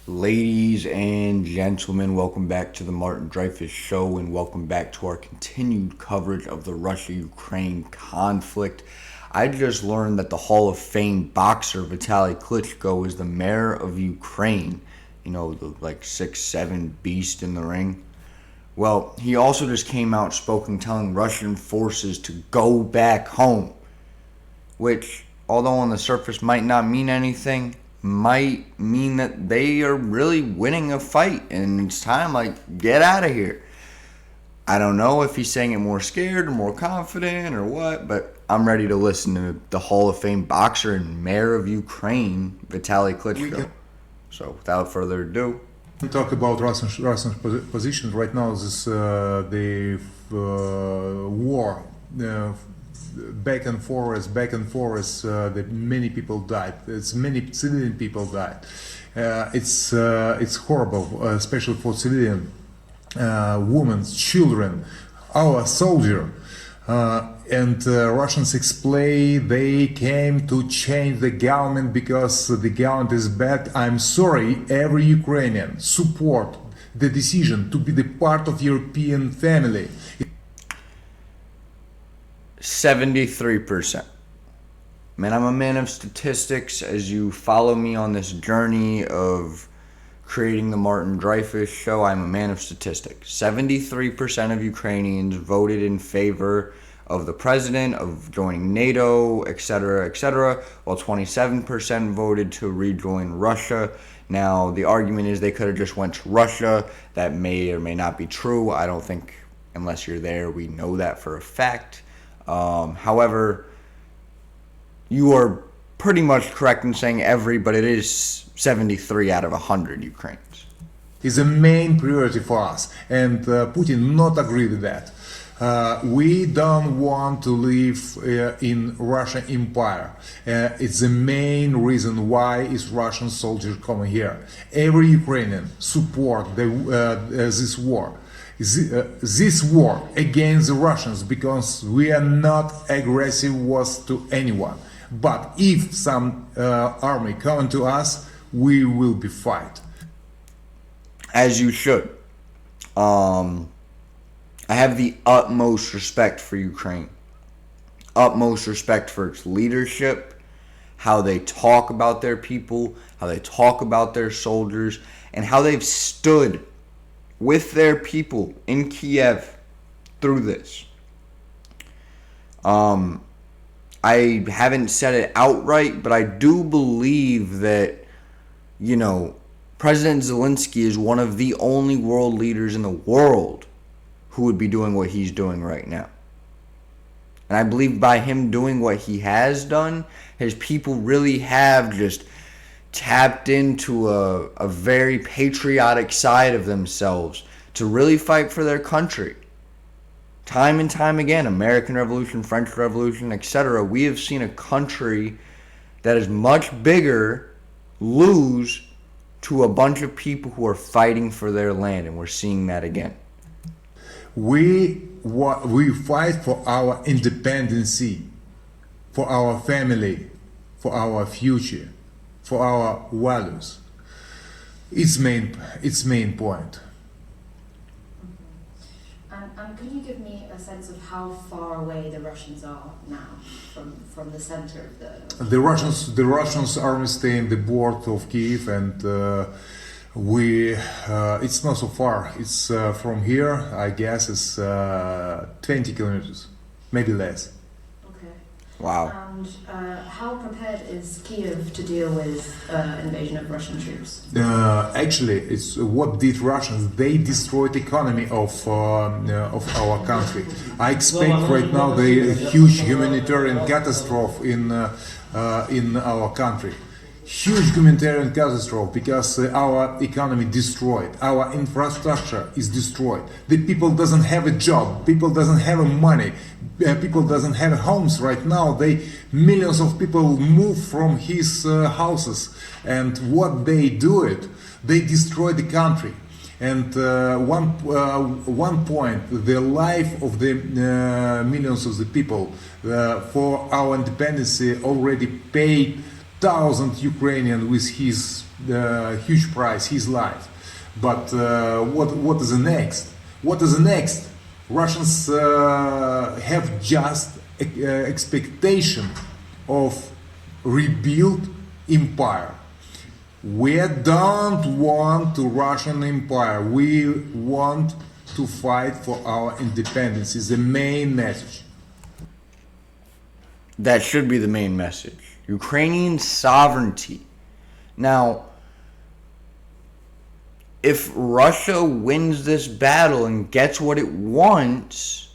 Ladies and gentlemen, welcome back to the Martin Dreyfus Show, and welcome back to our continued coverage of the Russia-Ukraine conflict. I just learned that the Hall of Fame boxer Vitali Klitschko is the mayor of Ukraine. You know, the 6'7" beast in the ring. Well, he also just came out spoken telling Russian forces to go back home, which, although on the surface might not mean anything, might mean that they are really winning a fight and it's time, get out of here. I don't know if he's saying it more scared or more confident or what, but I'm ready to listen to the Hall of Fame boxer and mayor of Ukraine, Vitali Klitschko. So without further ado, talk about Russian position right now. This the war. Back and forth. That many people died. It's many civilian people died. It's horrible, especially for civilian women, children, our soldier. And Russians explain they came to change the government because the government is bad. I'm sorry, every Ukrainian support the decision to be the part of European family. 73%. Man, I'm a man of statistics. As you follow me on this journey of creating the Martin Dreyfus Show, I'm a man of statistics. 73% of Ukrainians voted in favor of the president, of joining NATO, etc., while 27% voted to rejoin Russia. Now, the argument is they could have just went to Russia. That may or may not be true. I don't think, unless you're there, we know that for a fact. However, you are pretty much correct in saying but it is 73 out of 100 Ukrainians. Is a main priority for us, and Putin not agree with that. We don't want to live in Russian Empire. It's the main reason why is Russian soldiers coming here. Every Ukrainian support this war. This war against the Russians, because we are not aggressive wars to anyone. But if some army coming to us, we will be fight. As you should. I have the utmost respect for Ukraine. Utmost respect for its leadership, how they talk about their people, how they talk about their soldiers, and how they've stood with their people in Kiev through this. I haven't said it outright, but I do believe that, President Zelensky is one of the only world leaders in the world who would be doing what he's doing right now. And I believe by him doing what he has done, his people really have just tapped into a very patriotic side of themselves to really fight for their country. Time and time again, American Revolution, French Revolution, etc., we have seen a country that is much bigger lose to a bunch of people who are fighting for their land, and we're seeing that again. We fight for our independency, for our family, for our future, for our values. It's main point. And can you give me a sense of how far away the Russians are now from the center of the Russians army stay in the border of Kiev, and it's not so far. It's from here, I guess it's 20 kilometers, maybe less. Okay. Wow. And how prepared is Kiev to deal with invasion of Russian troops? Actually, it's what did Russians? They destroyed the economy of our country. I expect right now the huge humanitarian catastrophe in our country. Huge humanitarian catastrophe, because our economy destroyed, our infrastructure is destroyed. The people doesn't have a job, people doesn't have money, people doesn't have homes right now. Millions of people move from his houses, and what they do it, they destroy the country. And one point, the life of the millions of the people for our independence already paid 1,000 Ukrainian with his huge price, his life. But what is the next? What is the next? Russians have just expectation of rebuild empire. We don't want to Russian empire. We want to fight for our independence. Is the main message. That should be the main message. Ukrainian sovereignty. Now, if Russia wins this battle and gets what it wants,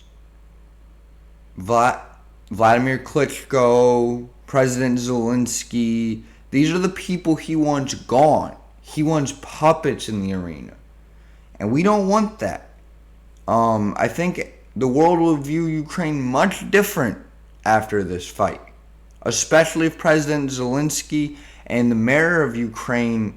Vladimir Klitschko, President Zelensky, these are the people he wants gone. He wants puppets in the arena. And we don't want that. I think the world will view Ukraine much different after this fight. Especially if President Zelensky and the mayor of Ukraine,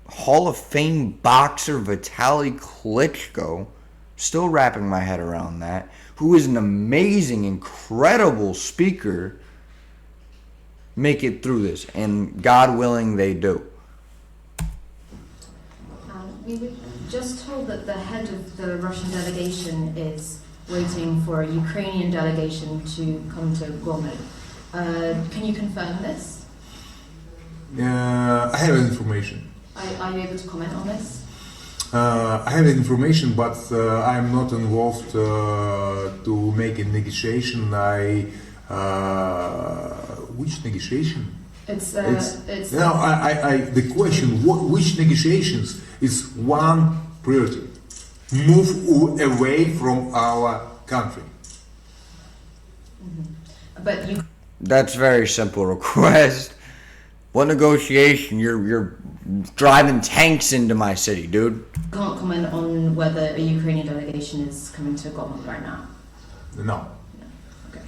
Hall of Fame boxer Vitali Klitschko, still wrapping my head around that, who is an amazing, incredible speaker, make it through this. And God willing, they do. We were just told that the head of the Russian delegation is waiting for a Ukrainian delegation to come to Gomel. Can you confirm this? I have information. Are you able to comment on this? I have information, but I'm not involved to make a negotiation. Which negotiation? It's no. The question: which negotiations is one priority? Move away from our country. But you. That's a very simple request. What negotiation? You're driving tanks into my city, dude. Can't comment on whether a Ukrainian delegation is coming to Gomel right now. No. Okay.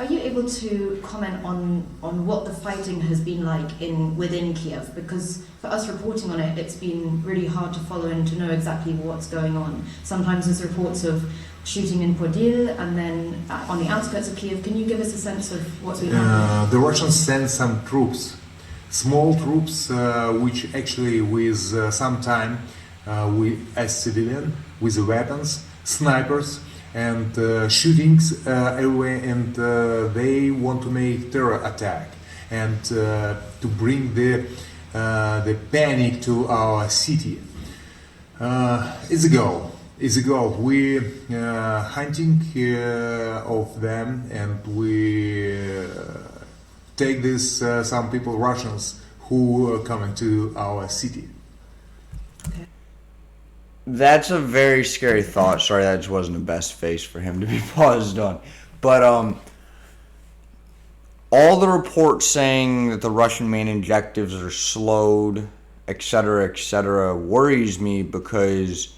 Are you able to comment on what the fighting has been like within Kiev? Because for us reporting on it, it's been really hard to follow and to know exactly what's going on. Sometimes there's reports of shooting in Podil and then on the outskirts of Kiev. Can you give us a sense of what's been happening? The Russians sent some troops, small troops, which actually with some time, we as civilian, with weapons, snipers, and shootings everywhere, and they want to make terror attack and to bring the panic to our city. It's a goal. It's a goal. We hunting of them, and we take this some people, Russians, who are coming to our city. That's a very scary thought. Sorry, that just wasn't the best face for him to be paused on. But all the reports saying that the Russian main objectives are slowed, etc., worries me, because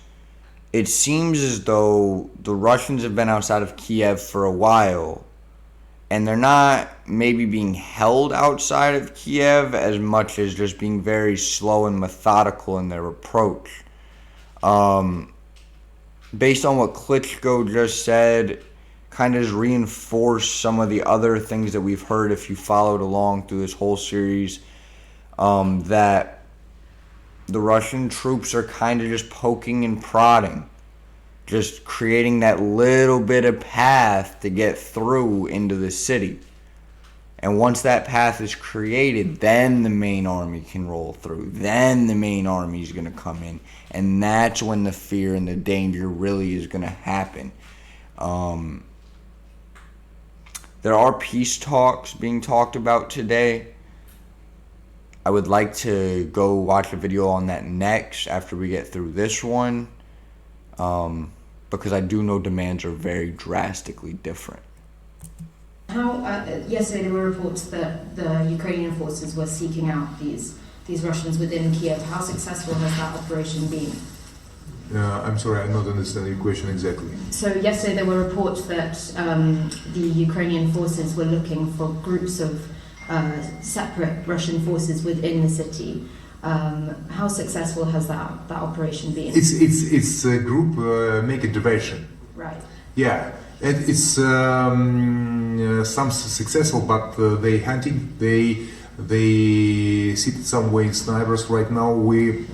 it seems as though the Russians have been outside of Kiev for a while, and they're not maybe being held outside of Kiev as much as just being very slow and methodical in their approach. Based on what Klitschko just said, kind of reinforced some of the other things that we've heard if you followed along through this whole series, that the Russian troops are kind of just poking and prodding, just creating that little bit of path to get through into the city. And once that path is created, then the main army can roll through. Then the main army is going to come in. And that's when the fear and the danger really is going to happen. There are peace talks being talked about today. I would like to go watch a video on that next after we get through this one. Because I do know demands are very drastically different. Yesterday there were reports that the Ukrainian forces were seeking out these Russians within Kiev. How successful has that operation been? I'm sorry, I don't understand your question exactly. So yesterday there were reports that the Ukrainian forces were looking for groups of separate Russian forces within the city. How successful has that operation been? It's a group make a diversion. Right. Yeah, It's some successful, but they hunting. They sit somewhere in snipers. Right now we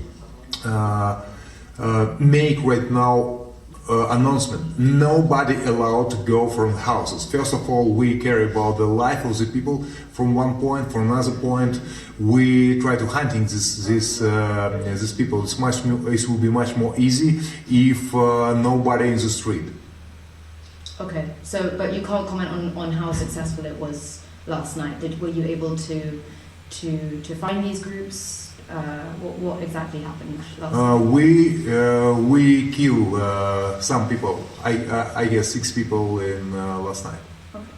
make right now announcement. Nobody allowed to go from houses. First of all, we care about the life of the people from one point, from another point. We try to hunting these people. It will be much more easy if nobody in the street. Okay, so but you can't comment on how successful it was last night. Were you able to find these groups? What exactly happened last night? We kill some people. I guess 6 people in last night. Okay.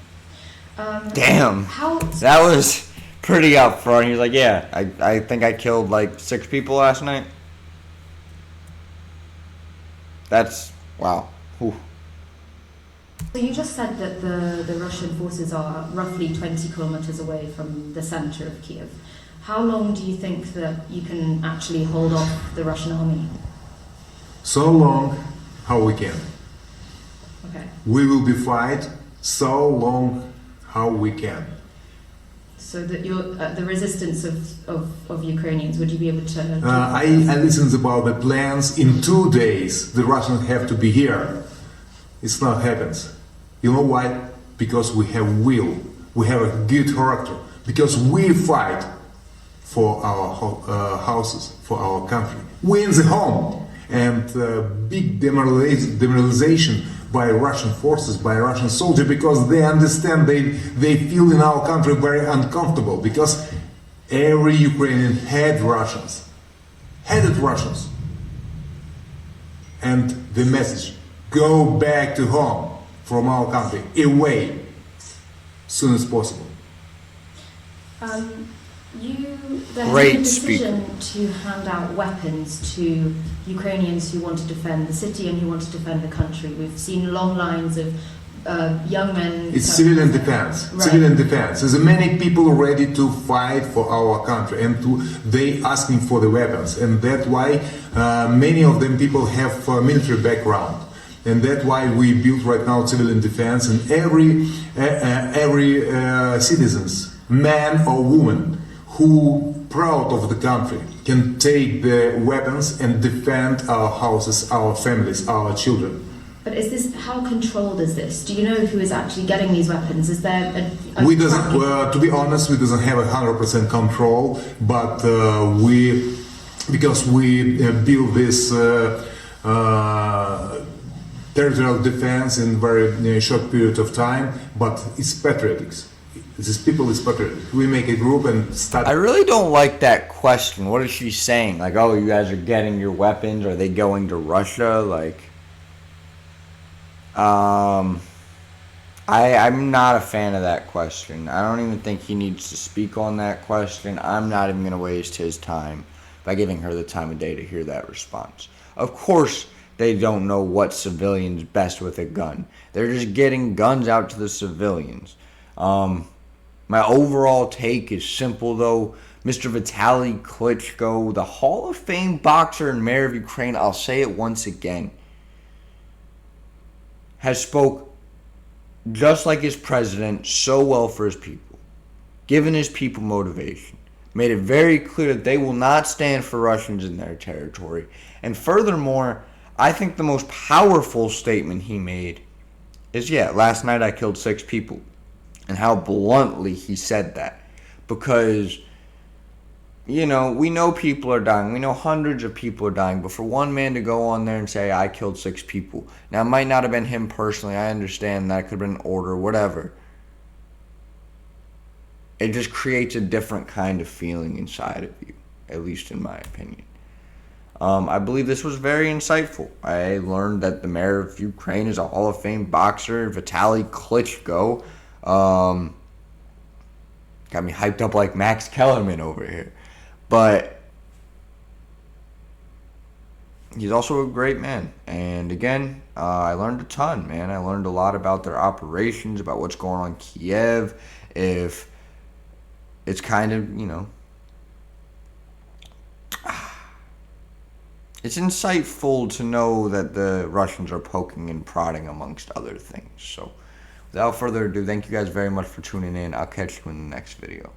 Damn. How? That was pretty upfront. He's like, yeah, I think I killed like 6 people last night. That's, wow. Whew. So you just said that the Russian forces are roughly 20 kilometers away from the center of Kiev. How long do you think that you can actually hold off the Russian army? So long how we can. Okay. We will be fight so long how we can. So that the resistance of Ukrainians, would you be able to? I listened about the plans. In 2 days, the Russians have to be here. It's not happens. You know why? Because we have will. We have a good character. Because we fight for our houses, for our country. We in the home. And big demoralization by Russian forces, by Russian soldiers, because they understand, they feel in our country very uncomfortable, because every Ukrainian hated Russians. And the message, go back to home from our country, away, soon as possible. There has Great been a decision to hand out weapons to Ukrainians who want to defend the city and who want to defend the country. We've seen long lines of young men. It's civilian defense. Right. Civilian defense. There's many people ready to fight for our country, and they asking for the weapons, and that's why many of them people have military background, and that's why we build right now civilian defense, and every citizens, man or woman, who proud of the country can take the weapons and defend our houses, our families, our children. But how controlled is this? Do you know who is actually getting these weapons? Is there We doesn't, to be honest, we doesn't have 100% control, but because we build this territorial defense in very short period of time, but it's patriotics. These people is patriotic. We make a group and start. I really don't like that question. What is she saying? Like, oh, you guys are getting your weapons? Are they going to Russia? Like, I'm not a fan of that question. I don't even think he needs to speak on that question. I'm not even going to waste his time by giving her the time of day to hear that response. Of course, they don't know what civilian's best with a gun. They're just getting guns out to the civilians. My overall take is simple, though. Mr. Vitali Klitschko, the Hall of Fame boxer and mayor of Ukraine, I'll say it once again, has spoke just like his president so well for his people, given his people motivation, made it very clear that they will not stand for Russians in their territory. And furthermore, I think the most powerful statement he made is, yeah, last night I killed 6 people. And how bluntly he said that. Because, you know, we know people are dying. We know hundreds of people are dying. But for one man to go on there and say, I killed 6 people. Now, it might not have been him personally. I understand that. It could have been an order, whatever. It just creates a different kind of feeling inside of you. At least in my opinion. I believe this was very insightful. I learned that the mayor of Ukraine is a Hall of Fame boxer, Vitali Klitschko. Got me hyped up like Max Kellerman over here. But he's also a great man. And again, I learned a ton, man. I learned a lot about their operations, about what's going on in Kiev. If it's kind of, you know, it's insightful to know that the Russians are poking and prodding amongst other things. So without further ado, thank you guys very much for tuning in. I'll catch you in the next video.